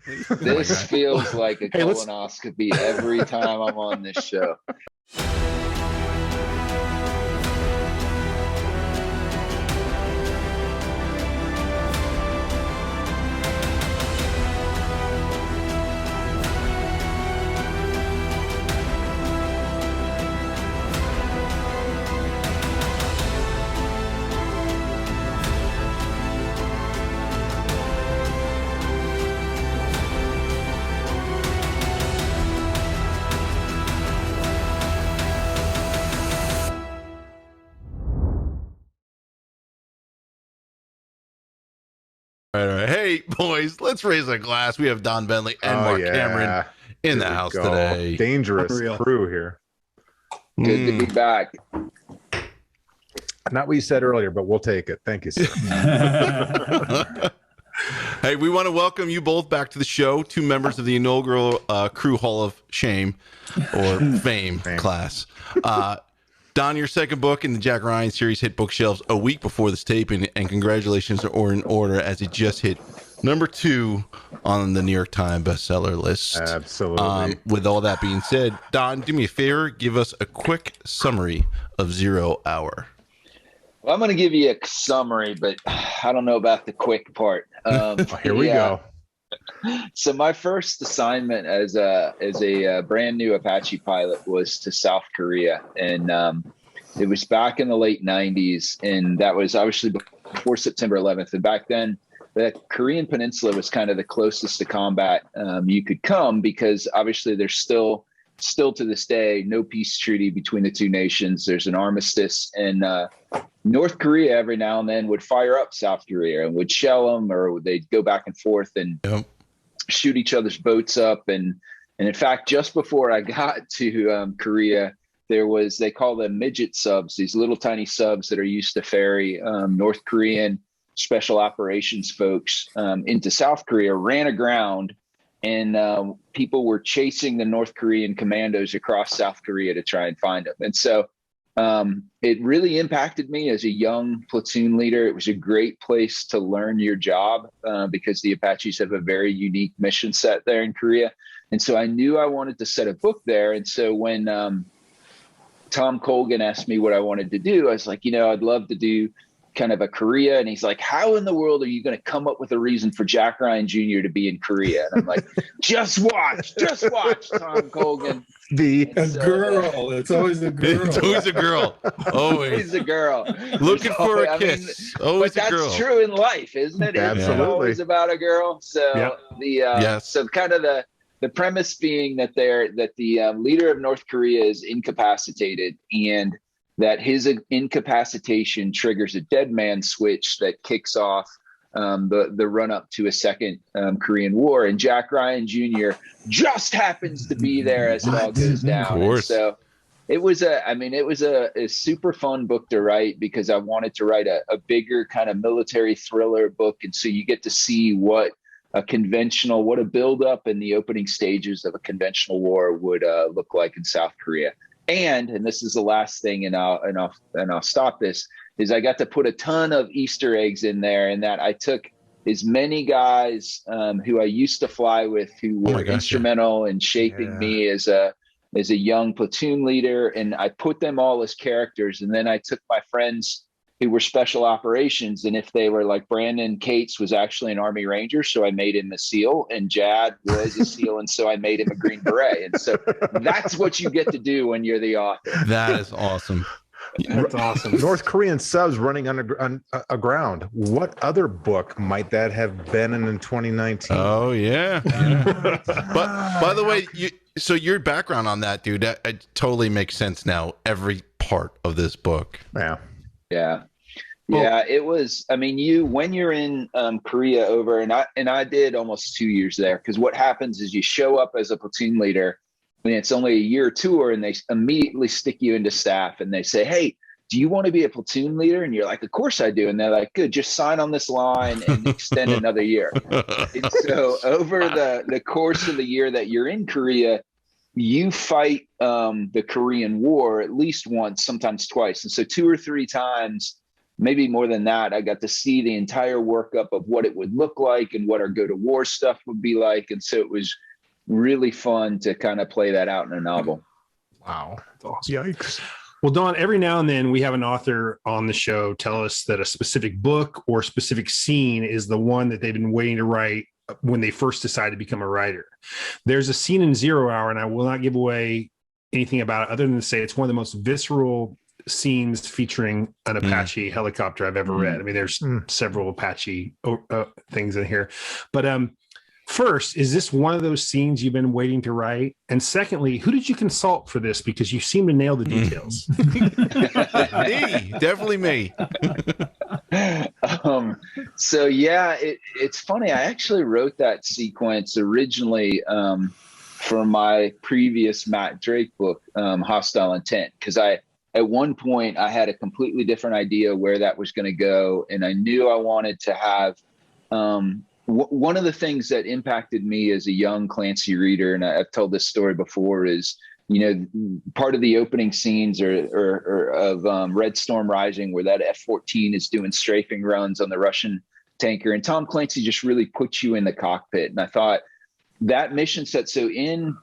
This feels like a colonoscopy every time I'm on this show. All right. Hey, boys, let's raise a glass. We have Don Bentley and Marc Cameron in the house today. Dangerous crew here. Good to be back. Not what you said earlier, but we'll take it. Thank you, sir. Hey, we want to welcome you both back to the show. Two members of the inaugural Crew Hall of Shame or Fame class. Don, your second book in the Jack Ryan series hit bookshelves a week before this taping, and congratulations are in order as it just hit number 2 on the New York Times bestseller list. Absolutely. With all that being said, Don, do me a favor, give us a quick summary of 0 Hour. Well, I'm going to give you a summary, but I don't know about the quick part. Here we go. So my first assignment as a brand new Apache pilot was to South Korea, and it was back in the late 90s, and that was obviously before September 11th. And back then, the Korean Peninsula was kind of the closest to combat you could come, because obviously there's still to this day no peace treaty between the two nations. There's an armistice, and North Korea every now and then would fire up South Korea and would shell them, or they'd go back and forth and shoot each other's boats up. And in fact, just before I got to Korea, they call them midget subs, these little tiny subs that are used to ferry North Korean special operations folks into South Korea, ran aground, and people were chasing the North Korean commandos across South Korea to try and find them. And so it really impacted me as a young platoon leader. It was a great place to learn your job because the Apaches have a very unique mission set there in Korea. And so I knew I wanted to set a book there. And so when Tom Colgan asked me what I wanted to do, I was like, I'd love to do kind of a Korea. And he's like, how in the world are you going to come up with a reason for Jack Ryan Jr. to be in Korea? And I'm like, just watch, Tom Colgan. Girl. It's always a girl. It's always a girl. Always a girl. Looking for a kiss. Always a girl. That's true in life, isn't it? Absolutely. It's always about a girl. So yep. So kind of the premise being that the leader of North Korea is incapacitated, and that his incapacitation triggers a dead man switch that kicks off the run up to a second Korean War. And Jack Ryan Jr. just happens to be there as it all goes down. And so it was a super fun book to write, because I wanted to write a bigger kind of military thriller book. And so you get to see what a build up in the opening stages of a conventional war would look like in South Korea. And this is the last thing, and I'll stop this, is I got to put a ton of Easter eggs in there, and that I took as many guys who I used to fly with, who were instrumental in shaping me as a young platoon leader, and I put them all as characters. And then I took my friends who were special operations, and if they were like Brandon Cates was actually an Army Ranger, so I made him a SEAL, and Jad was a SEAL, and so I made him a Green Beret. And so that's what you get to do when you're the author. That is awesome. That's awesome. North Korean subs running aground. What other book might that have been in 2019? Oh yeah. But by the way, so your background on that, dude, it totally makes sense now. Every part of this book. Yeah, it was. I mean, when you're in Korea over, and I did almost 2 years there, because what happens is you show up as a platoon leader. I mean, it's only a year tour, and they immediately stick you into staff, and they say, "Hey, do you want to be a platoon leader?" And you're like, "Of course I do." And they're like, "Good, just sign on this line and extend another year." And so over the course of the year that you're in Korea, you fight the Korean War at least once, sometimes twice. And so 2 or 3 times maybe more than that, I got to see the entire workup of what it would look like and what our go to war stuff would be like. And so it was really fun to kind of play that out in a novel. Wow. That's awesome. Yikes. Well, Don, every now and then we have an author on the show tell us that a specific book or specific scene is the one that they've been waiting to write when they first decided to become a writer. There's a scene in 0 Hour, and I will not give away anything about it other than to say it's one of the most visceral scenes featuring an Apache helicopter I've ever read. I mean, there's several Apache things in here, but first, is this one of those scenes you've been waiting to write? And secondly, who did you consult for this? Because you seem to nail the details. Me, definitely me. So yeah, it's funny. I actually wrote that sequence originally for my previous Matt Drake book, Hostile Intent, because at one point I had a completely different idea where that was going to go, and I knew I wanted to have one of the things that impacted me as a young Clancy reader, and I've told this story before, is, you know, part of the opening scenes of Red Storm Rising, where that F-14 is doing strafing runs on the Russian tanker, and Tom Clancy just really puts you in the cockpit. And I thought that mission set. So in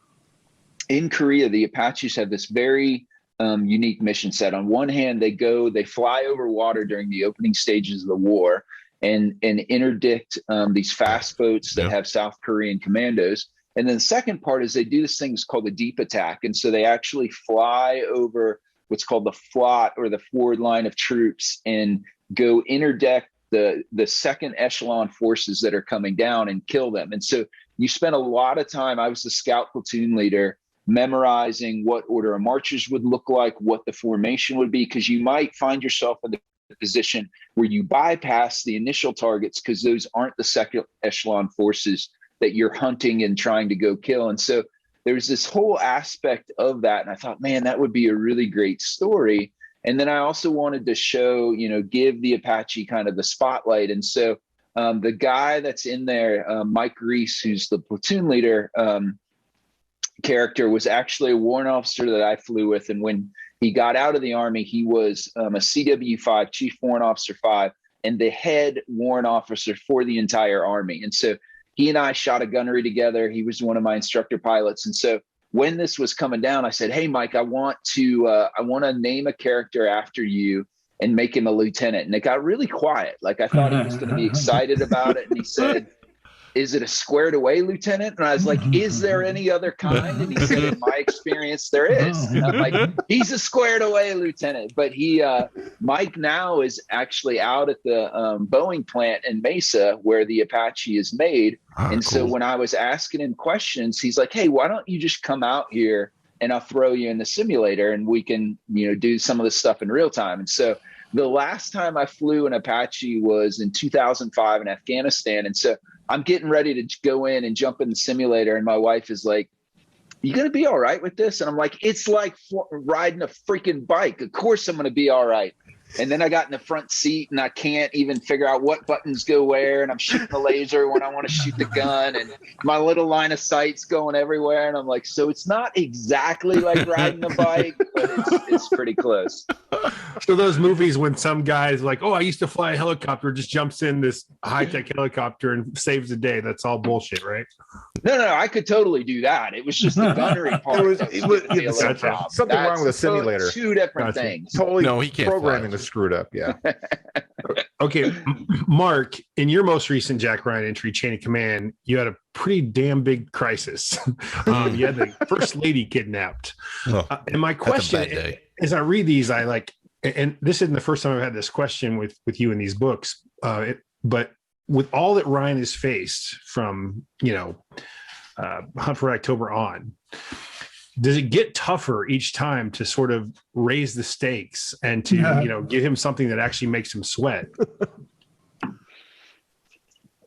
Korea, the Apaches have this very unique mission set. On one hand, they fly over water during the opening stages of the war and interdict these fast boats that have South Korean commandos. And then the second part is they do this thing called the deep attack. And so they actually fly over what's called the FLOT, or the forward line of troops, and go interdict the second echelon forces that are coming down and kill them. And so you spend a lot of time, I was the scout platoon leader, memorizing what order of marches would look like, what the formation would be, because you might find yourself in the position where you bypass the initial targets because those aren't the second echelon forces that you're hunting and trying to go kill. And so there's this whole aspect of that. And I thought, man, that would be a really great story. And then I also wanted to show, give the Apache kind of the spotlight. And so the guy that's in there, Mike Reese, who's the platoon leader character, was actually a warrant officer that I flew with. And when he got out of the Army, he was a CW5, Chief Warrant Officer 5, and the head warrant officer for the entire Army. And so he and I shot a gunnery together. He was one of my instructor pilots. And so when this was coming down, I said, hey, Mike, I want to name a character after you and make him a lieutenant. And it got really quiet. Like, I thought he was going to be excited about it. And he said, is it a squared away lieutenant? And I was like, is there any other kind? And he said, in my experience, there is. And I'm like, he's a squared away lieutenant. But Mike now is actually out at the Boeing plant in Mesa, where the Apache is made. And so when I was asking him questions, he's like, hey, why don't you just come out here and I'll throw you in the simulator and we can, do some of this stuff in real time. And so the last time I flew an Apache was in 2005 in Afghanistan. And so I'm getting ready to go in and jump in the simulator. And my wife is like, you going to be all right with this? And I'm like, it's like riding a freaking bike. Of course I'm going to be all right. And then I got in the front seat and I can't even figure out what buttons go where. And I'm shooting the laser when I want to shoot the gun. And my little line of sight's going everywhere. And I'm like, so it's not exactly like riding a bike, but it's pretty close. So those movies when some guy's like, oh, I used to fly a helicopter, just jumps in this high-tech helicopter and saves the day. That's all bullshit, right? No, I could totally do that. It was just the gunnery part. Something wrong with the simulator. Two different things. Totally. No, he can't. Programming was screwed up. Yeah. Okay, Mark, in your most recent Jack Ryan entry, Chain of Command, you had a pretty damn big crisis. You had the first lady kidnapped. And my question, as I read these, I like, and this isn't the first time I've had this question with you in these books, but with all that Ryan has faced from, Hunt for October on, does it get tougher each time to sort of raise the stakes and to, give him something that actually makes him sweat?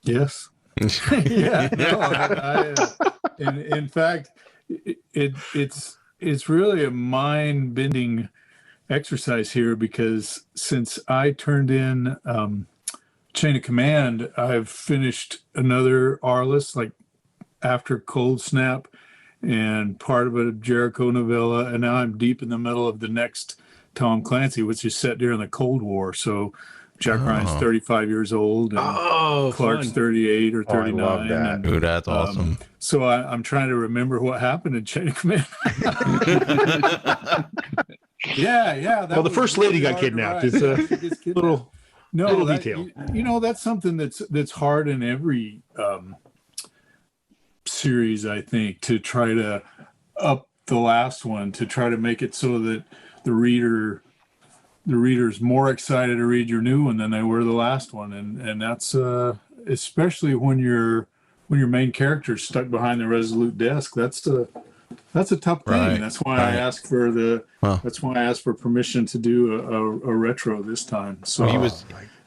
Yes. Yeah. No, in fact, it's really a mind-bending exercise here, because since I turned in Chain of Command, I've finished another Arliss, like after Cold Snap, and part of a Jericho novella, and now I'm deep in the middle of the next Tom Clancy, which is set during the Cold War. So Jack Ryan's 35 years old, and Clark's 38 or 39. I love that. And, Ooh, that's awesome. So I'm trying to remember what happened in Chain of Command. Yeah. Well, the first lady got kidnapped. It's a little detail. That's something that's hard in every series, I think, to try to up the last one, to try to make it so that the reader's more excited to read your new one than they were the last one, and that's especially when your main character's stuck behind the Resolute desk. That's a tough thing. Right. That's why I asked for that's why I asked for permission to do a retro this time. So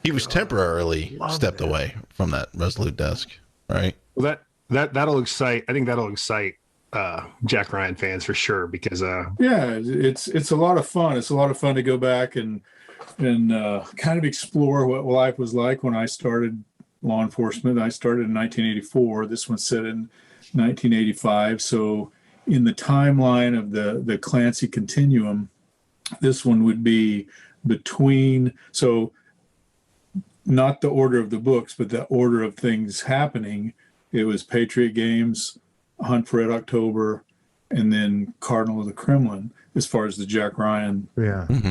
he was temporarily stepped away from that Resolute desk, right? Well, that'll excite. I think that'll excite Jack Ryan fans for sure, because it's a lot of fun. It's a lot of fun to go back and kind of explore what life was like when I started law enforcement. I started in 1984. This one's set in 1985. So in the timeline of the Clancy continuum, this one would be between, so not the order of the books, but the order of things happening. It was Patriot Games, Hunt for Red October, and then Cardinal of the Kremlin, as far as the Jack Ryan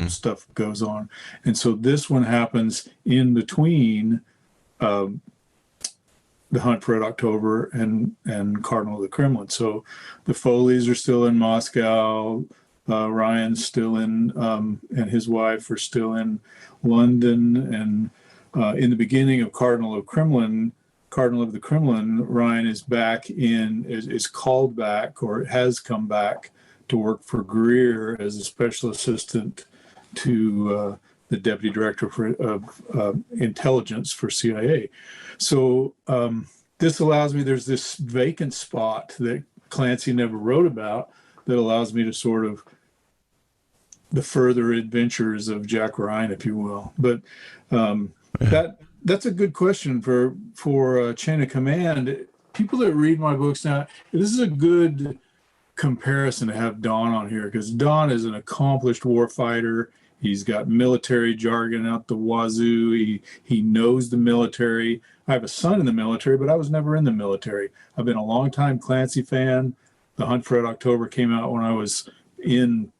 stuff goes on. And so this one happens in between the Hunt for Red October and Cardinal of the Kremlin. So the Foleys are still in Moscow. Ryan's still in, and his wife are still in London. And in the beginning of Cardinal of the Kremlin, Ryan is is called back, or has come back to work for Greer as a special assistant to the deputy director of intelligence for CIA. So this allows me, there's this vacant spot that Clancy never wrote about that allows me to sort of the further adventures of Jack Ryan, if you will. But that's a good question for Chain of Command. People that read my books now, this is a good comparison to have Don on here, because Don is an accomplished warfighter. He's got military jargon out the wazoo. He knows the military. I have a son in the military, but I was never in the military. I've been a longtime Clancy fan. The Hunt for Red October came out when I was in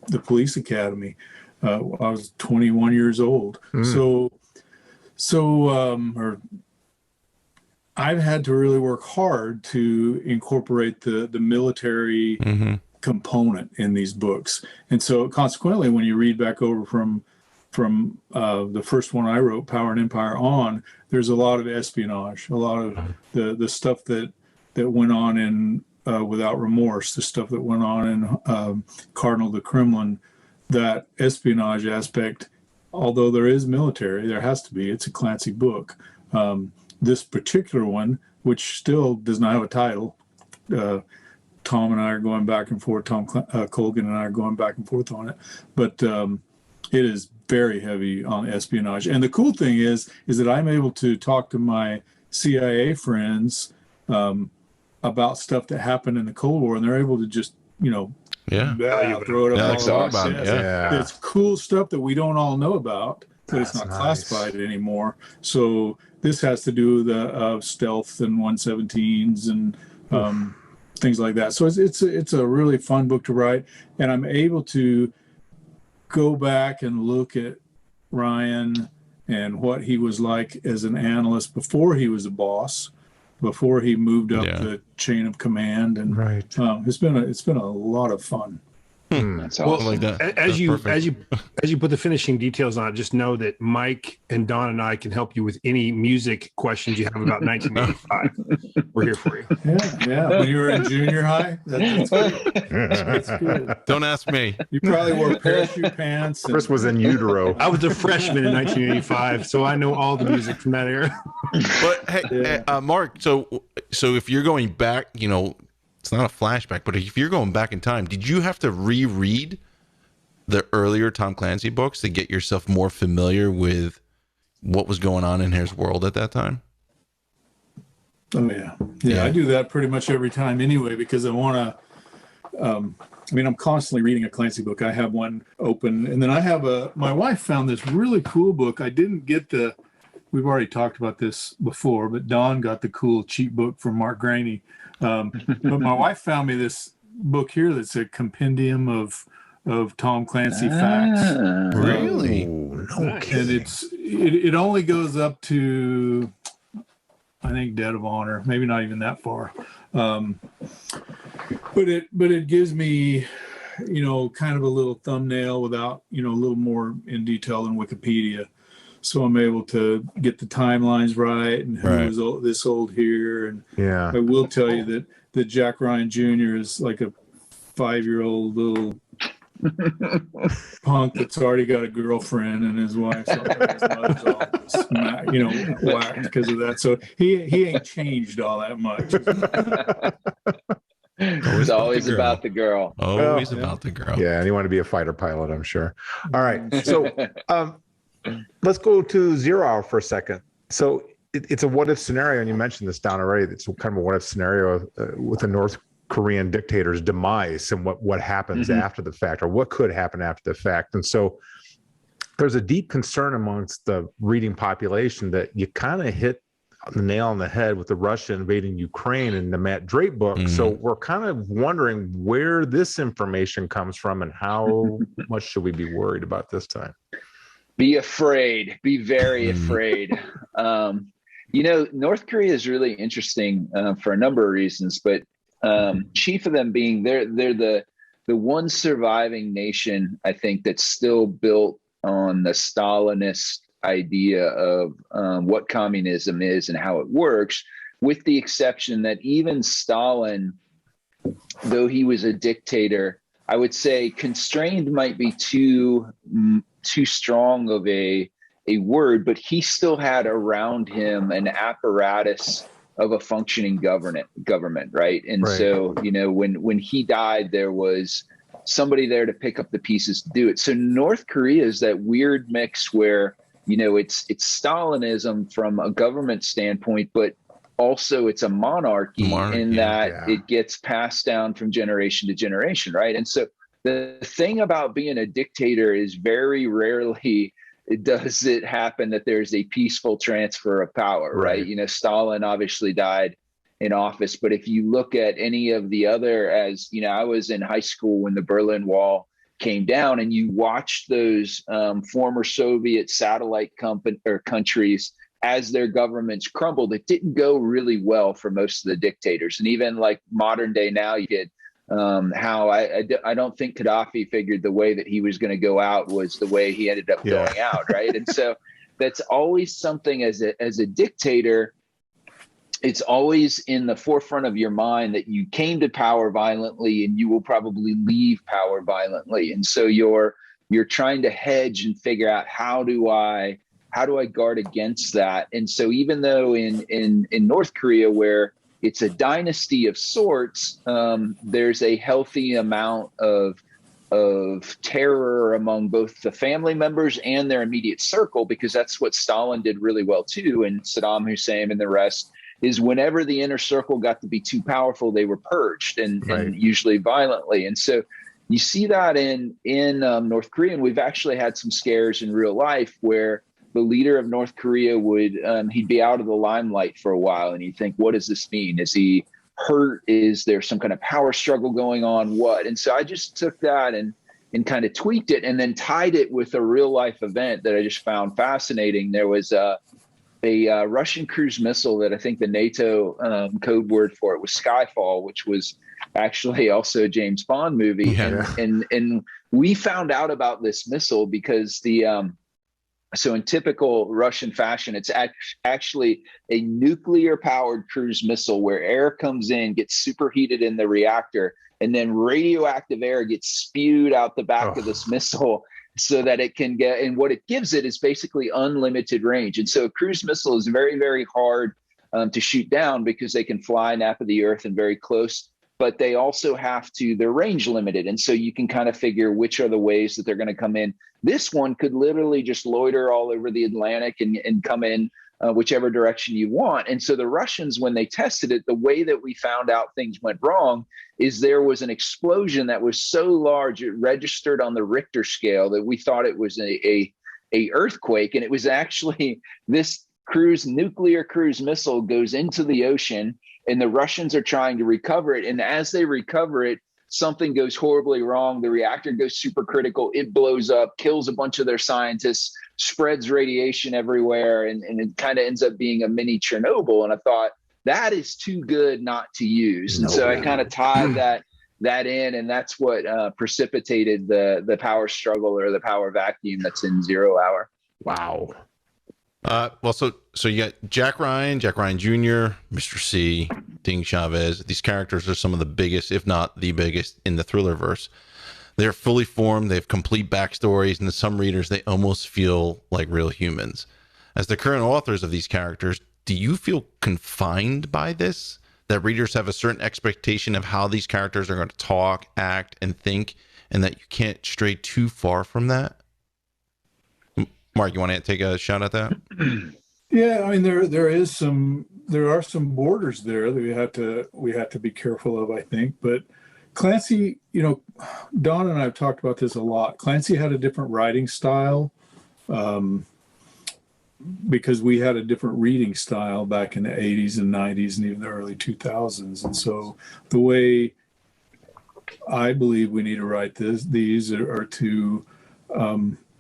the police academy. I was 21 years old. So I've had to really work hard to incorporate the military component in these books. And so consequently, when you read back over from the first one I wrote, Power and Empire, on, there's a lot of espionage, a lot of the stuff that went on in Without Remorse, the stuff that went on in Cardinal of the Kremlin, that espionage aspect. Although there is military, there has to be. It's a Clancy book. This particular one, which still does not have a title, Tom and I are going back and forth. Tom Colgan and I are going back and forth on it. But it is very heavy on espionage. And the cool thing is that I'm able to talk to my CIA friends about stuff that happened in the Cold War, and they're able to just, throw it up. It's cool stuff that we don't all know about, but it's not classified anymore. So this has to do with the stealth and 117s and things like that. So it's a really fun book to write, and I'm able to go back and look at Ryan and what he was like as an analyst before he was a boss, before he moved up the chain of command, and it's been a lot of fun. That's awesome. Like that. As you put the finishing details on it, just know that Mike and Don and I can help you with any music questions you have about 1985. We're here for you. Yeah. When you were in junior high, that's good. That's good. Don't ask me. You probably wore parachute pants. Chris was in utero. I was a freshman in 1985, so I know all the music from that era. But hey, Mark, so if you're going back, it's not a flashback, but if you're going back in time, did you have to reread the earlier Tom Clancy books to get yourself more familiar with what was going on in his world at that time? Oh yeah. I do that pretty much every time anyway, because I want to I mean, I'm constantly reading a Clancy book. I have one open, and then I have my wife found this really cool book. I didn't get we've already talked about this before, but Don got the cool cheap book from Mark Graney. But my wife found me this book here that's a compendium of Tom Clancy facts. Really? No And it only goes up to, I think, Dead of Honor, maybe not even that far. But it gives me, kind of a little thumbnail without, a little more in detail than Wikipedia. So I'm able to get the timelines right and who was this old here. And Yeah. I will tell you that Jack Ryan Jr. is like a 5-year-old little punk that's already got a girlfriend, and his wife's his mother's all whacked because of that. So he ain't changed all that much. It's always about the girl. Always about the girl. Yeah, and you want to be a fighter pilot, I'm sure. All right, so let's go to 0 Hour for a second. So it's a what if scenario, and you mentioned this, Don, already. It's kind of a what if scenario with the North Korean dictator's demise and what happens after the fact, or what could happen after the fact. And so there's a deep concern amongst the reading population that you kind of hit the nail on the head with the Russia invading Ukraine in the Matt Drake book. So we're kind of wondering where this information comes from and how much should we be worried about this time? Be afraid. Be very afraid. North Korea is really interesting for a number of reasons, but chief of them being they're the one surviving nation, I think, that's still built on the Stalinist idea of what communism is and how it works, with the exception that even Stalin, though he was a dictator, I would say constrained might be too strong of a word, but he still had around him an apparatus of a functioning government, right? And so, when he died, there was somebody there to pick up the pieces to do it. So North Korea is that weird mix where, it's Stalinism from a government standpoint, but also it's a monarchy in that it gets passed down from generation to generation, right? And so the thing about being a dictator is very rarely does it happen that there's a peaceful transfer of power, right? Stalin obviously died in office, but if you look at any of the other, I was in high school when the Berlin Wall came down, and you watched those former Soviet satellite countries as their governments crumbled. It didn't go really well for most of the dictators. And even like modern day now, you get how I don't think Gaddafi figured the way that he was going to go out was the way he ended up going out, right? And so that's always something as a dictator. It's always in the forefront of your mind that you came to power violently and you will probably leave power violently. And so you're trying to hedge and figure out how do I guard against that? And so even though in North Korea, where it's a dynasty of sorts, there's a healthy amount of terror among both the family members and their immediate circle, because that's what Stalin did really well too, and Saddam Hussein and the rest, is whenever the inner circle got to be too powerful, they were purged and usually violently. And so you see that in North Korea, and we've actually had some scares in real life where the leader of North Korea he'd be out of the limelight for a while, and you think, what does this mean? Is he hurt? Is there some kind of power struggle going on? What? And so I just took that and kind of tweaked it, and then tied it with a real life event that I just found fascinating. There was a Russian cruise missile that I think the NATO code word for it was Skyfall, which was actually also a James Bond movie. Yeah. And we found out about this missile because so in typical Russian fashion, it's actually a nuclear powered cruise missile where air comes in, gets superheated in the reactor, and then radioactive air gets spewed out the back of this missile so that it can get, and what it gives it is basically unlimited range. And so a cruise missile is very, very hard to shoot down because they can fly nap of the earth and very close, but they also they're range limited. And so you can kind of figure which are the ways that they're going to come in. This one could literally just loiter all over the Atlantic and come in whichever direction you want. And so the Russians, when they tested it, the way that we found out things went wrong is there was an explosion that was so large it registered on the Richter scale that we thought it was a earthquake, and it was actually this nuclear cruise missile goes into the ocean, and the Russians are trying to recover it. And as they recover it, something goes horribly wrong. The reactor goes supercritical. It blows up, kills a bunch of their scientists, spreads radiation everywhere, and it kind of ends up being a mini Chernobyl. And I thought, that is too good not to use. And so I kind of tied that in, and that's what precipitated the power struggle or the power vacuum that's in 0 Hour. Wow. Well, so you got Jack Ryan Jr., Mr. C, Ding Chavez. These characters are some of the biggest, if not the biggest, in the Thrillerverse. They're fully formed. They have complete backstories, and to some readers, they almost feel like real humans. As the current authors of these characters, do you feel confined by this? That readers have a certain expectation of how these characters are going to talk, act, and think, and that you can't stray too far from that? Mark, you want to take a shot at that? Yeah, I mean there are some borders there that we have to be careful of, I think. But Clancy, Don and I have talked about this a lot. Clancy had a different writing style because we had a different reading style back in the 80s and 90s and even the early 2000s. And so the way I believe we need to write these are to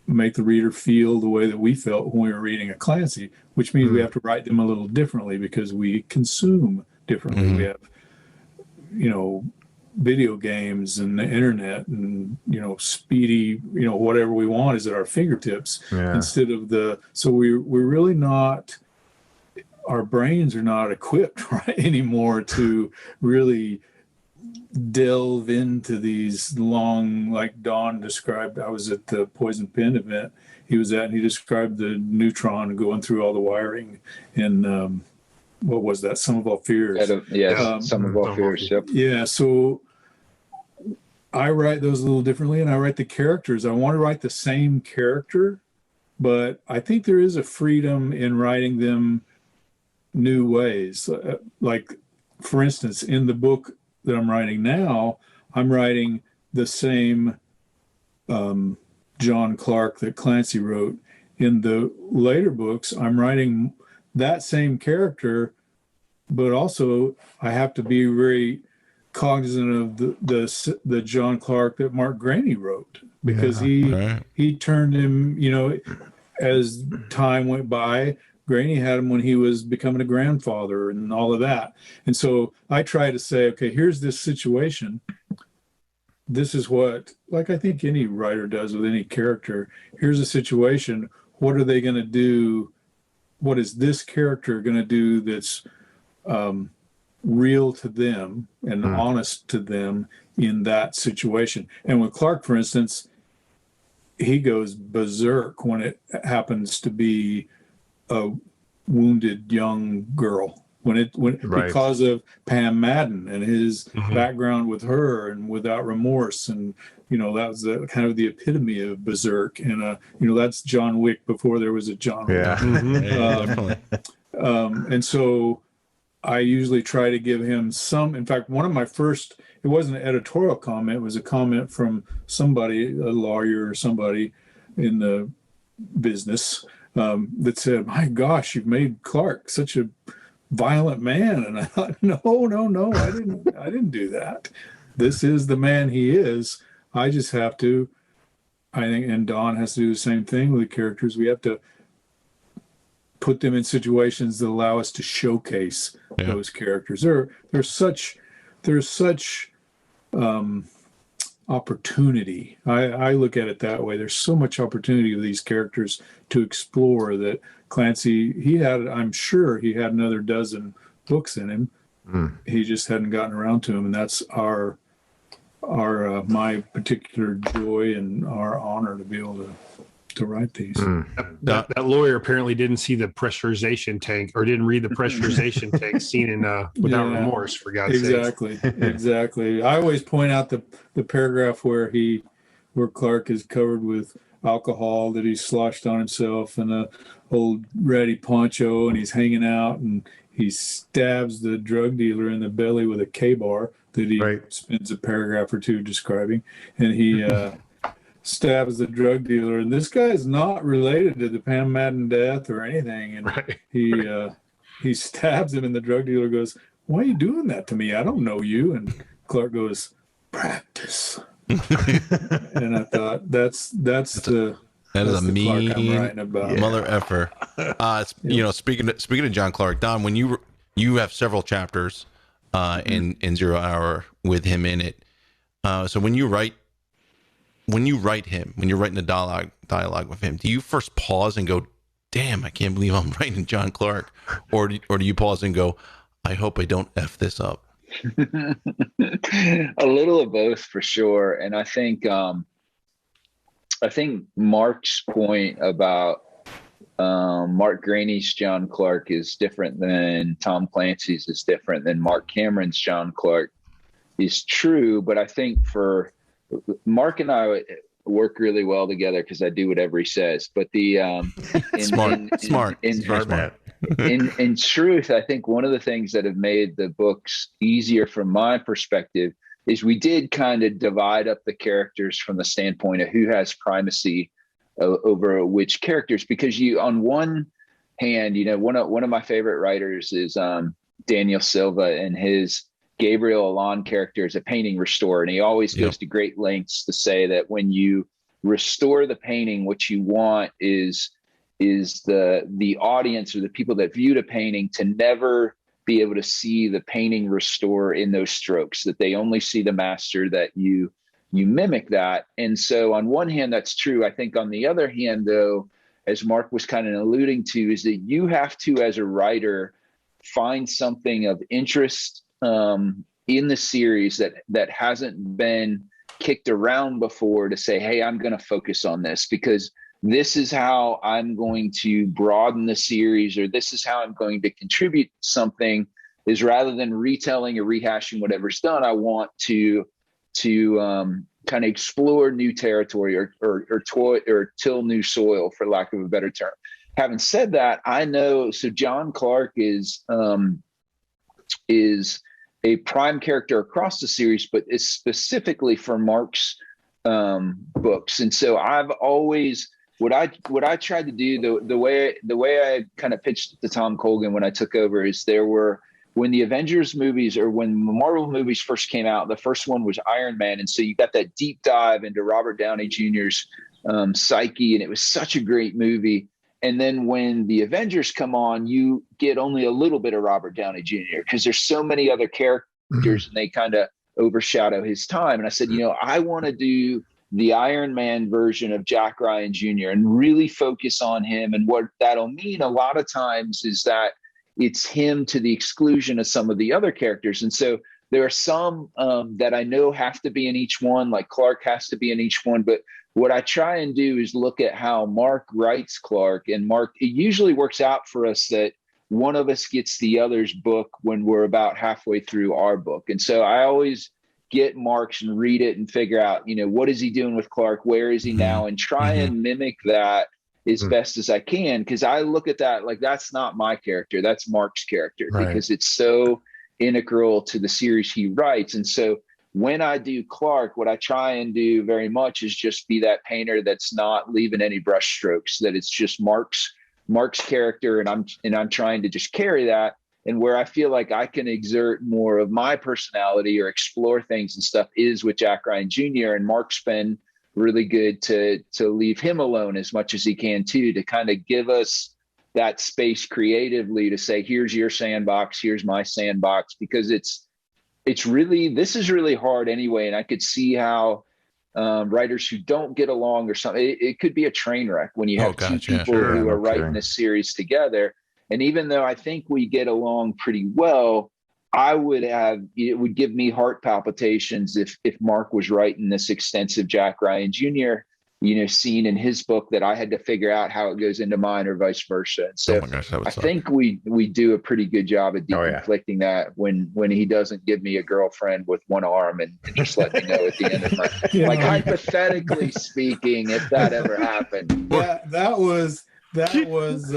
make the reader feel the way that we felt when we were reading a Clancy, which means we have to write them a little differently because we consume differently. We have, video games and the internet and, speedy, whatever we want is at our fingertips instead of so we're really not, our brains are not equipped right anymore to really delve into these long, like Don described. I was at the Poison Pen event he was at, and he described the neutron going through all the wiring in what was that? Some of Our Fears. Some of Our Fears. Yep. Yeah. So I write those a little differently, and I write the characters. I want to write the same character, but I think there is a freedom in writing them new ways. Like, for instance, in the book that I'm writing now, I'm writing the same John Clark that Clancy wrote. In the later books, I'm writing that same character, but also I have to be very cognizant of the John Clark that Mark Graney wrote, because he turned him, as time went by. Graney had him when he was becoming a grandfather and all of that. And so I try to say, okay, here's this situation. This is what, like I think any writer does with any character. Here's a situation. What are they going to do? What is this character going to do that's real to them and honest to them in that situation? And with Clark, for instance, he goes berserk when it happens to be a wounded young girl, because of Pam Madden and his background with her and Without Remorse, and that was kind of the epitome of berserk, and that's John Wick before there was a John Wick. Definitely. And so I usually try to give him some. In fact, one of my first, it wasn't an editorial comment, it was a comment from somebody, a lawyer or somebody in the business, that said, "My gosh, you've made Clark such a violent man." And I thought, no, I didn't do that. This is the man he is. I just have to, I think, and Don has to do the same thing with the characters. We have to put them in situations that allow us to showcase those characters. There's such opportunity. I look at it that way. There's so much opportunity with these characters to explore that Clancy, I'm sure he had another dozen books in him. He just hadn't gotten around to them, and that's my particular joy and our honor to be able to write these. That lawyer apparently didn't see the pressurization tank, or didn't read the pressurization tank scene in Without Remorse, for God's sake. Exactly. I always point out the paragraph where Clark is covered with alcohol that he sloshed on himself, and old ratty poncho, and he's hanging out, and he stabs the drug dealer in the belly with a K-bar that he spends a paragraph or two describing, and he stabs the drug dealer. And this guy is not related to the Pam Madden death or anything, and he stabs him, and the drug dealer goes, "Why are you doing that to me? I don't know you." And Clark goes, "Practice." And I thought that is a mean about. mother effer. You know, speaking of John Clark, Don, when you have several chapters in 0 Hour with him in it. So when you write him, when you're writing a dialogue with him, do you first pause and go, "Damn, I can't believe I'm writing John Clark," or do you pause and go, "I hope I don't F this up"? A little of both for sure. And I think Mark's point about Mark Graney's John Clark is different than Tom Clancy's, is different than Marc Cameron's John Clark is true. But I think for Mark and I work really well together because I do whatever he says. But smart. In truth, I think one of the things that have made the books easier from my perspective is we did kind of divide up the characters from the standpoint of who has primacy over which characters. Because you, on one hand, you know, one of my favorite writers is Daniel Silva, and his Gabriel Alon character is a painting restorer, and he always goes to great lengths to say that when you restore the painting, what you want is the audience or the people that view the painting to never be able to see the painting restore in those strokes, that they only see the master, that you mimic that. And so on one hand, that's true. I think on the other hand, though, as Mark was kind of alluding to, is that you have to, as a writer, find something of interest in the series that hasn't been kicked around before to say, hey, I'm going to focus on this because this is how I'm going to broaden the series, or this is how I'm going to contribute something, is rather than retelling or rehashing whatever's done, I want to kind of explore new territory or till new soil, for lack of a better term. Having said that, I know, so John Clark is a prime character across the series, but is specifically for Mark's books. And so I've always, what I tried to do, the way I kind of pitched it to Tom Colgan when I took over, is when the Avengers movies, or when Marvel movies first came out, the first one was Iron Man. And so you got that deep dive into Robert Downey Jr.'s psyche, and it was such a great movie. And then when the Avengers come on, you get only a little bit of Robert Downey Jr. because there's so many other characters and they kind of overshadow his time. And I said, I want to do the Iron Man version of Jack Ryan Jr. and really focus on him. And what that'll mean a lot of times is that it's him to the exclusion of some of the other characters. And so there are some that I know have to be in each one, like Clark has to be in each one. But what I try and do is look at how Mark writes Clark, and Mark, it usually works out for us that one of us gets the other's book when we're about halfway through our book. And so I always get Mark's and read it and figure out, what is he doing with Clark? Where is he now? And try and mimic that as best as I can. Cause I look at that, like, that's not my character. That's Mark's character, because it's so integral to the series he writes. And so when I do Clark, what I try and do very much is just be that painter that's not leaving any brush strokes, that it's just Mark's character. And I'm trying to just carry that. And where I feel like I can exert more of my personality or explore things and stuff is with Jack Ryan Jr. And Mark's been really good to leave him alone as much as he can too, to kind of give us that space creatively to say, here's your sandbox, here's my sandbox, because this is really hard anyway. And I could see how writers who don't get along or something, it could be a train wreck when you have two people who are writing this series together. And even though I think we get along pretty well, it would give me heart palpitations if Mark was writing this extensive Jack Ryan Jr., scene in his book that I had to figure out how it goes into mine, or vice versa. And so I think we do a pretty good job at deconflicting that when he doesn't give me a girlfriend with one arm and just let me know at the end of my, like, hypothetically speaking, if that ever happened. Yeah, that was that was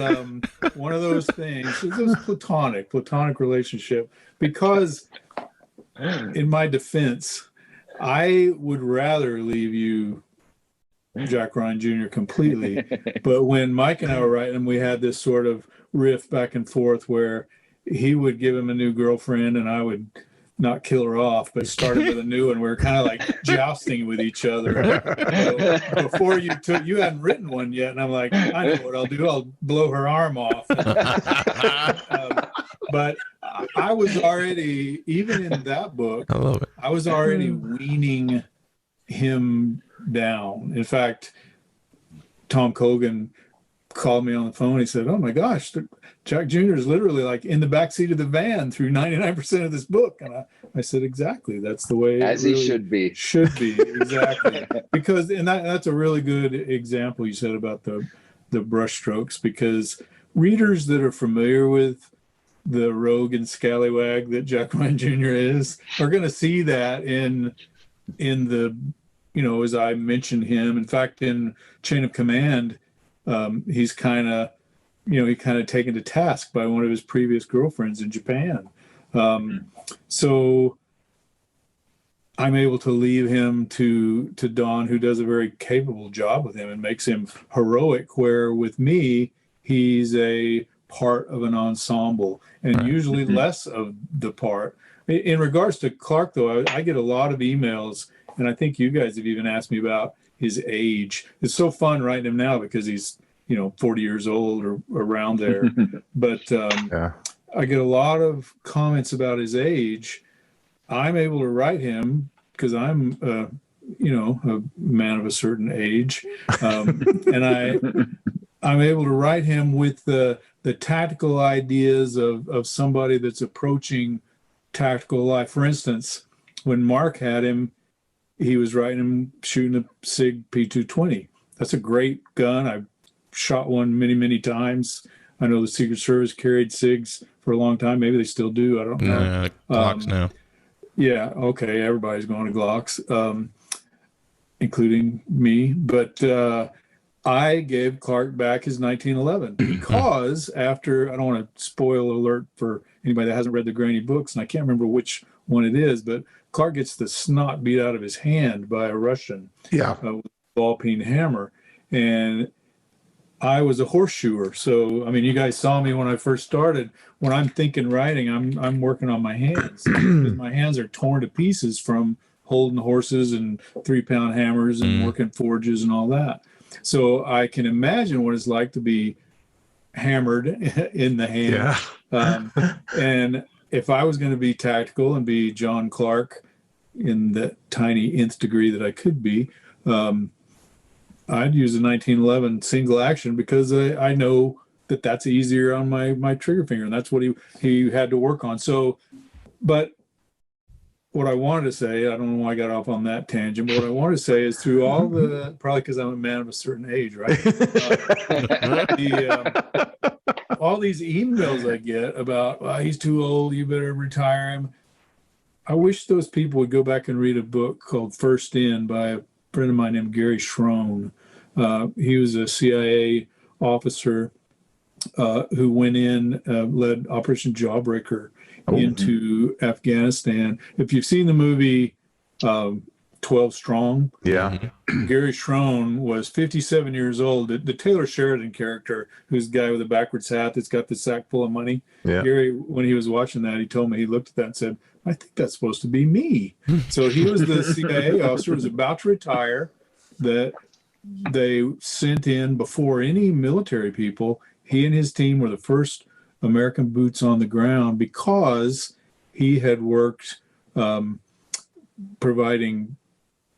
one of those things. It was platonic relationship, because in my defense, I would rather leave you, Jack Ryan Jr., completely. But when Mike and I were writing, we had this sort of riff back and forth where he would give him a new girlfriend and I would not kill her off, but started with a new one. We were kind of like jousting with each other. So before you hadn't written one yet, and I'm like, I know what I'll do. I'll blow her arm off. But I was already, even in that book, I love it. I was already weaning him down. In fact, Tom Cogan called me on the phone. He said, "Oh my gosh, Jack Jr. is literally like in the backseat of the van through 99% of this book." And I said, exactly. That's the way as it really he should be. Should be, exactly. Because, and that's a really good example you said about the brushstrokes, because readers that are familiar with the rogue and scallywag that Jack Ryan Jr. is are going to see that in the, as I mentioned him. In fact, in Chain of Command, he's kind of taken to task by one of his previous girlfriends in Japan. So I'm able to leave him to Don, who does a very capable job with him and makes him heroic, where with me, he's a part of an ensemble and usually less of the part. In regards to Clark, though, I get a lot of emails, and I think you guys have even asked me about his age. It's so fun writing him now because he's 40 years old or around there. But I get a lot of comments about his age. I'm able to write him because I'm, a man of a certain age. And I'm able to write him with the tactical ideas of somebody that's approaching tactical life. For instance, when Mark had him, he was writing him shooting a SIG P220. That's a great gun. I've shot one many, many times. I know the Secret Service carried SIGs for a long time. Maybe they still do. I don't know. Glocks now. Yeah. Okay. Everybody's going to Glocks, including me. But I gave Clark back his 1911 because after, I don't want to spoil alert for anybody that hasn't read the Granny books, and I can't remember which one it is, but Clark gets the snot beat out of his hand by a Russian with a ball-peen hammer. And I was a horseshoer. So, I mean, you guys saw me when I first started. When I'm thinking writing, I'm working on my hands. Because my hands are torn to pieces from holding horses and 3-pound hammers and working forges and all that. So I can imagine what it's like to be hammered in the hand. Yeah. And if I was going to be tactical and be John Clark in the tiny nth degree that I could be, I'd use a 1911 single action because I know that that's easier on my trigger finger, and that's what he had to work on. So, but what I wanted to say, I don't know why I got off on that tangent, but what I wanted to say is through all the, probably because I'm a man of a certain age, right? All these emails I get about, he's too old, you better retire him. I wish those people would go back and read a book called First In by a friend of mine named Gary Schroen. He was a CIA officer who went in, led Operation Jawbreaker into Afghanistan. If you've seen the movie 12 Strong, Gary Schroen was 57 years old. The Taylor Sheridan character, who's the guy with the backwards hat that's got the sack full of money. Gary, when he was watching that, he told me, he looked at that and said, I think that's supposed to be me. So he was the CIA officer, was about to retire, that they sent in before any military people. He and his team were the first American boots on the ground because he had worked providing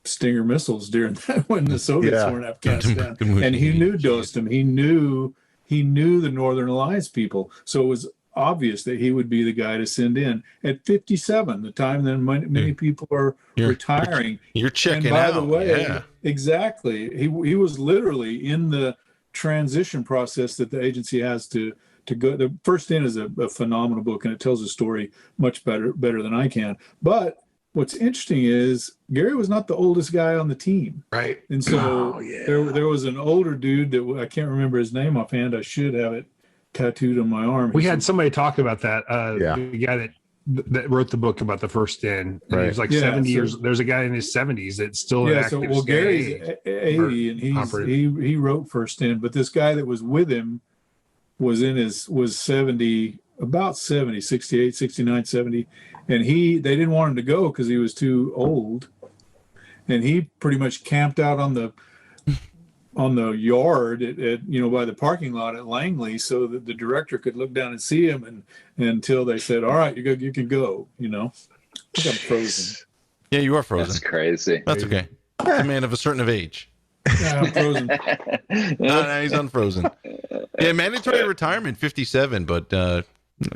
Stinger missiles during that when the Soviets were in Afghanistan. And he knew Dostum. He knew the Northern Alliance people. So it was obvious that he would be the guy to send in at 57, the time that many people are retiring. You're checking and by out. The way, exactly. He was literally in the transition process that the agency has to go. The First In is a phenomenal book, and it tells a story much better than I can. But what's interesting is Gary was not the oldest guy on the team. Right. And so there was an older dude that I can't remember his name offhand. I should have it tattooed on my arm. We had somebody talk about that. The guy that wrote the book about the first in. He was like 70 years. There's a guy in his 70s that's still an active. Well, Gary's 80 and he wrote first in, but this guy that was with him was 70, about 70, 68, 69, 70. And they didn't want him to go because he was too old. And he pretty much camped out on the yard at by the parking lot at Langley, so that the director could look down and see him, and until they said, "All right, you can go." I think I'm frozen. Yeah, you are frozen. That's crazy. That's okay. A man of a certain age. Yeah, I'm frozen. No, he's unfrozen. Yeah, mandatory retirement, 57, but I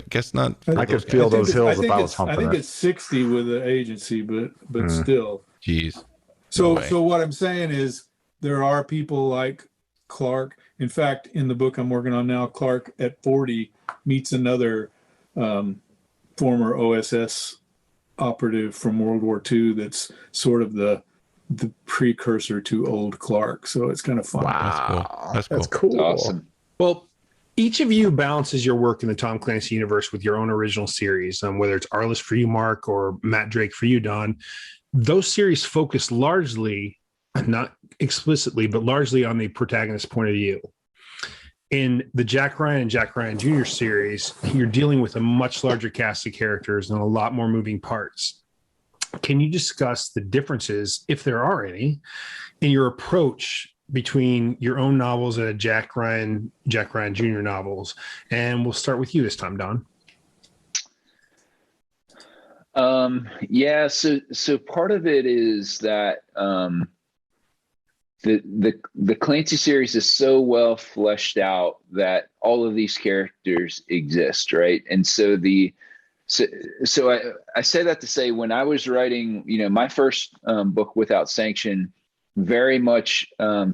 guess not. I could feel those hills if I was humping I think it's 60 with the agency, but still. Jeez. So what I'm saying is, there are people like Clark. In fact, in the book I'm working on now, Clark at 40 meets another former OSS operative from World War II that's sort of the precursor to old Clark. So it's kind of fun. Wow. That's cool. That's awesome. Well, each of you balances your work in the Tom Clancy universe with your own original series, whether it's Arliss for you, Mark, or Matt Drake for you, Don. Those series focus largely, not explicitly, but largely on the protagonist's point of view. In the Jack Ryan and Jack Ryan Jr. series, you're dealing with a much larger cast of characters and a lot more moving parts. Can you discuss the differences, if there are any, in your approach between your own novels and Jack Ryan Jr. novels? And we'll start with you this time, Don. So part of it is that the Clancy series is so well fleshed out that all of these characters exist, right? And so I say that to say, when I was writing, my first book, Without Sanction, very much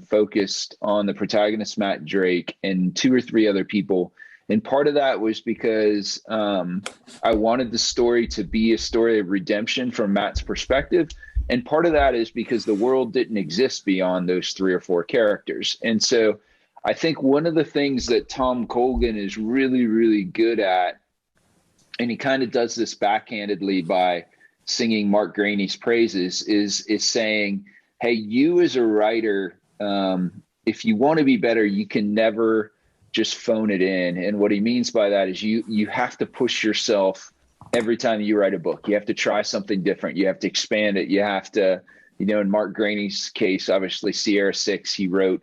focused on the protagonist, Matt Drake, and 2 or 3 other people. And part of that was because I wanted the story to be a story of redemption from Matt's perspective. And part of that is because the world didn't exist beyond those 3 or 4 characters. And so I think one of the things that Tom Colgan is really, really good at, and he kind of does this backhandedly by singing Mark Graney's praises, is saying, hey, you as a writer, if you want to be better, you can never just phone it in. And what he means by that is you have to push yourself every time you write a book. You have to try something different. You have to expand it. You have to, in Mark Graney's case, obviously Sierra 6, he wrote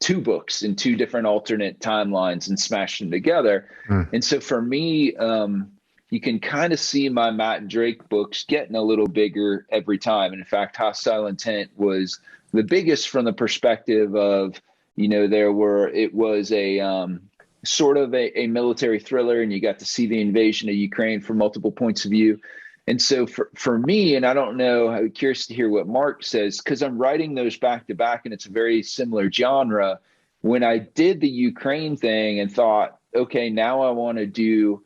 2 books in 2 different alternate timelines and smashed them together. And so for me, you can kind of see my Matt Drake books getting a little bigger every time. And in fact, Hostile Intent was the biggest from the perspective of, it was a sort of a military thriller, and you got to see the invasion of Ukraine from multiple points of view. And so for me, and I don't know, I'm curious to hear what Mark says, because I'm writing those back to back and it's a very similar genre. When I did the Ukraine thing and thought, okay, now I want to do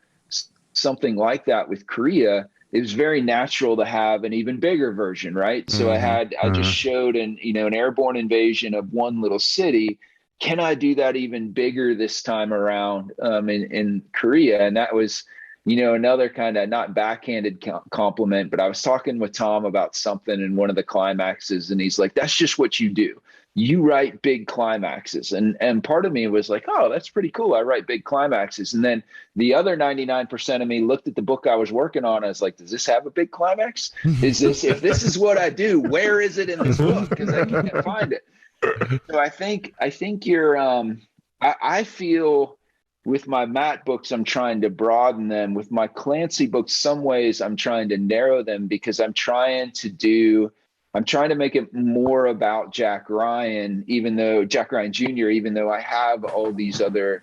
something like that with Korea, it was very natural to have an even bigger version, right? So I just showed an airborne invasion of one little city. Can I do that even bigger this time around in Korea? And that was, another kind of not backhanded compliment, but I was talking with Tom about something in one of the climaxes, and he's like, that's just what you do. You write big climaxes. And part of me was like, oh, that's pretty cool. I write big climaxes. And then the other 99% of me looked at the book I was working on. I was like, does this have a big climax? If this is what I do, where is it in this book? Because I can't find it. So I think you're, I feel with my Matt books, I'm trying to broaden them. With my Clancy books, some ways I'm trying to narrow them, because I'm trying to make it more about Jack Ryan, Jack Ryan Jr., even though I have all these other,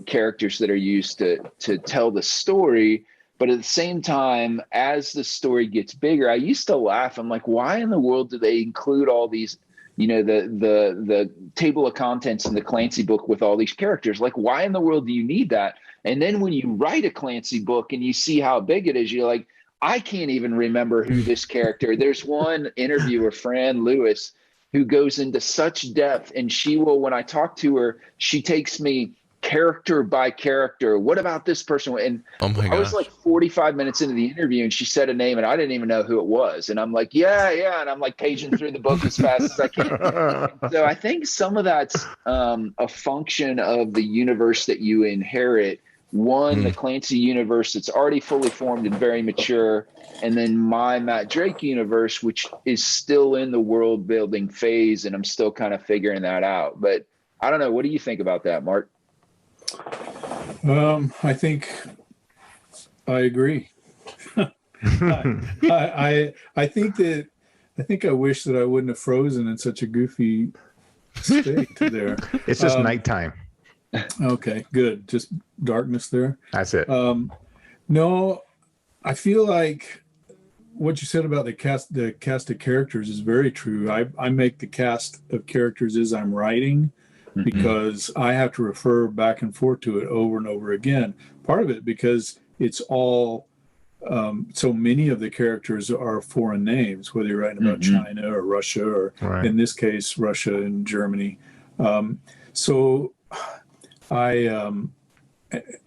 characters that are used to tell the story. But at the same time, as the story gets bigger, I used to laugh. I'm like, why in the world do they include all these, the table of contents in the Clancy book with all these characters? Like, why in the world do you need that? And then when you write a Clancy book and you see how big it is, you're like, I can't even remember who this character. There's one interviewer, Fran Lewis, who goes into such depth, and she will, when I talk to her, she takes me character by character. What about this person? And Oh my I was gosh. like 45 minutes into the interview, and she said a name, and I didn't even know who it was. And I'm like, yeah. And I'm like paging through the book as fast as I can. So I think some of that's a function of the universe that you inherit. One, the Clancy universe that's already fully formed and very mature, and then my Matt Drake universe, which is still in the world building phase, and I'm still kind of figuring that out. But I don't know. What do you think about that, Mark? I think I agree. I think I wish that I wouldn't have frozen in such a goofy state there. It's just nighttime. Okay, good. Just darkness there. That's it. No, I feel like what you said about the cast of characters is very true. I make the cast of characters as I'm writing, because I have to refer back and forth to it over and over again. Part of it because it's all so many of the characters are foreign names, whether you're writing about China or Russia, or in this case, Russia and Germany. So and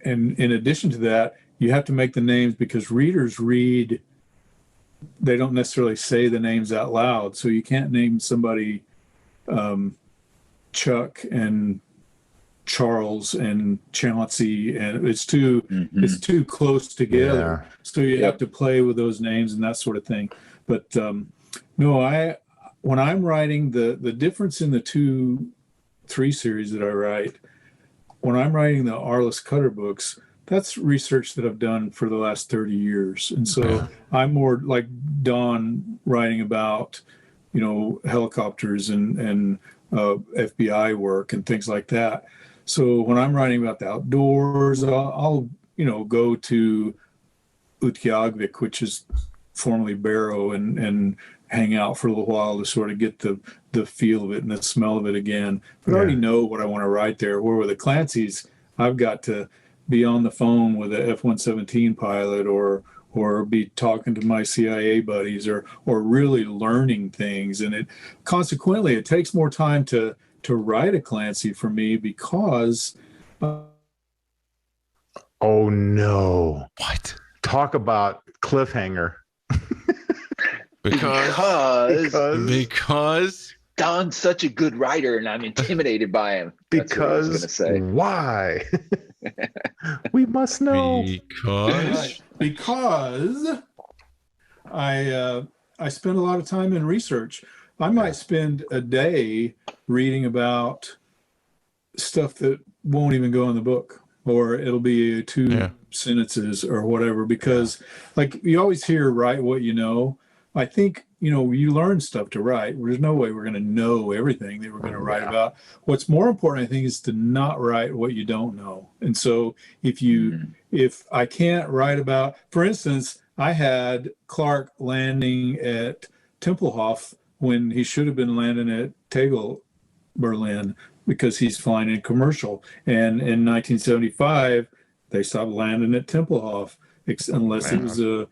in addition to that, you have to make the names because readers read, they don't necessarily say the names out loud. So you can't name somebody Chuck and Charles and Chauncey, and it's too close together. Yeah. So you have to play with those names and that sort of thing. But no, when I'm writing, the difference in the 2-3 series that I write, when I'm writing the Arliss Cutter books, that's research that I've done for the last 30 years. And so I'm more like Don, writing about, helicopters and FBI work and things like that. So when I'm writing about the outdoors, I'll go to Utqiagvik, which is formerly Barrow, and hang out for a little while to sort of get the feel of it and the smell of it again. But I already know what I want to write there. Where with the Clancy's, I've got to be on the phone with a F-117 pilot or be talking to my CIA buddies or really learning things. And consequently, it takes more time to write a Clancy for me because... oh, no. What? Talk about cliffhanger. Because Don's such a good writer, and I'm intimidated by him. That's what I was gonna say. Why? We must know. Because I spend a lot of time in research. I might spend a day reading about stuff that won't even go in the book, or it'll be 2 sentences or whatever, because like you always hear, write what you know. I think, you learn stuff to write. There's no way we're going to know everything that we're going to write about. What's more important, I think, is to not write what you don't know. And so if I can't write about, for instance, I had Clark landing at Tempelhof when he should have been landing at Tegel, Berlin, because he's flying in commercial. And in 1975, they stopped landing at Tempelhof unless it was a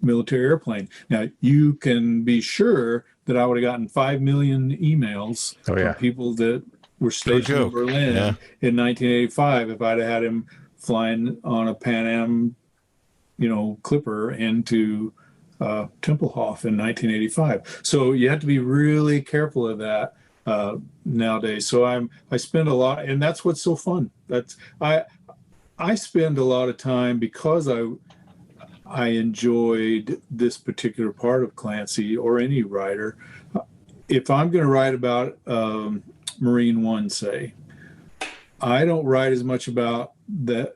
military airplane. Now, you can be sure that I would have gotten 5 million emails from people that were stationed in Berlin in 1985 if I'd have had him flying on a Pan Am, Clipper into Tempelhof in 1985. So you have to be really careful of that nowadays. So I spend a lot, and that's what's so fun. I spend a lot of time because I enjoyed this particular part of Clancy or any writer. If I'm going to write about Marine One, say, I don't write as much about the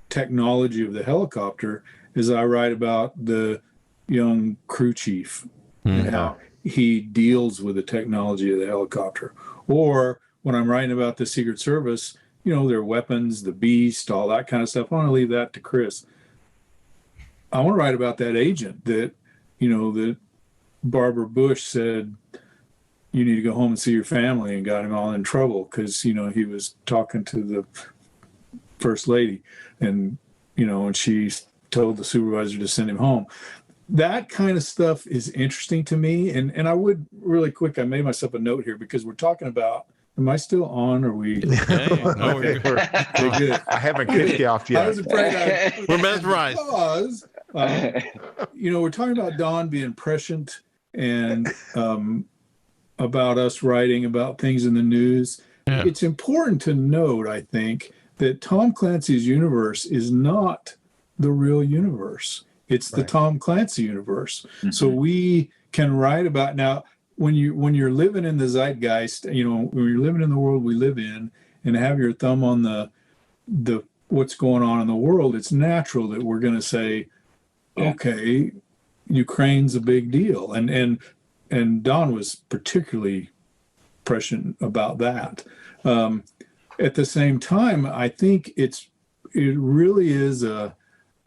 technology of the helicopter as I write about the young crew chief and how he deals with the technology of the helicopter. Or when I'm writing about the Secret Service, their weapons, the beast, all that kind of stuff. I want to leave that to Chris. I want to write about that agent that, that Barbara Bush said, you need to go home and see your family, and got him all in trouble because, he was talking to the first lady and, and she told the supervisor to send him home. That kind of stuff is interesting to me. And I would really quick, I made myself a note here because we're talking about, am I still on? Or are we? Hey, no, we're good. We're good. I haven't kicked you off yet. I was afraid We're mesmerized. Because, we're talking about Don being prescient and about us writing about things in the news. Yeah. It's important to note, I think, that Tom Clancy's universe is not the real universe. It's the Tom Clancy universe. Mm-hmm. So we can write about now when you're living in the zeitgeist, when you're living in the world we live in and have your thumb on the what's going on in the world, it's natural that we're going to say, okay, Ukraine's a big deal. And Don was particularly prescient about that. At the same time, I think it really is a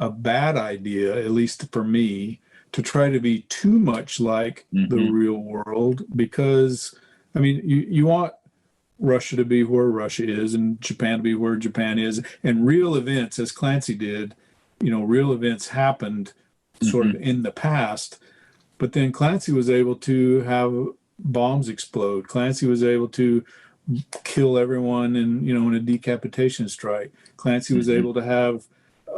bad idea, at least for me, to try to be too much like the real world, because you want Russia to be where Russia is and Japan to be where Japan is, and real events, as Clancy did, real events happened sort of in the past, but then Clancy was able to have bombs explode. Clancy was able to kill everyone in a decapitation strike. Clancy was able to have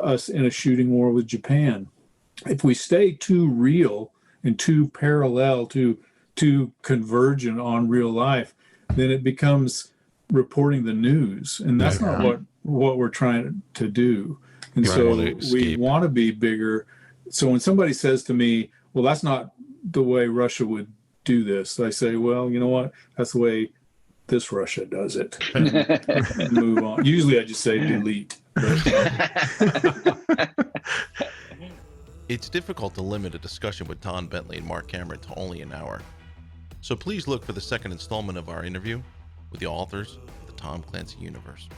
us in a shooting war with Japan. If we stay too real and too parallel, too convergent on real life, then it becomes reporting the news, and that's not what we're trying to do. And so we want to be bigger. So when somebody says to me, well, that's not the way Russia would do this, I say, well, you know what? That's the way this Russia does it. Move on. Usually I just say delete. It's difficult to limit a discussion with Don Bentley and Marc Cameron to only an hour. So please look for the second installment of our interview with the authors of the Tom Clancy Universe.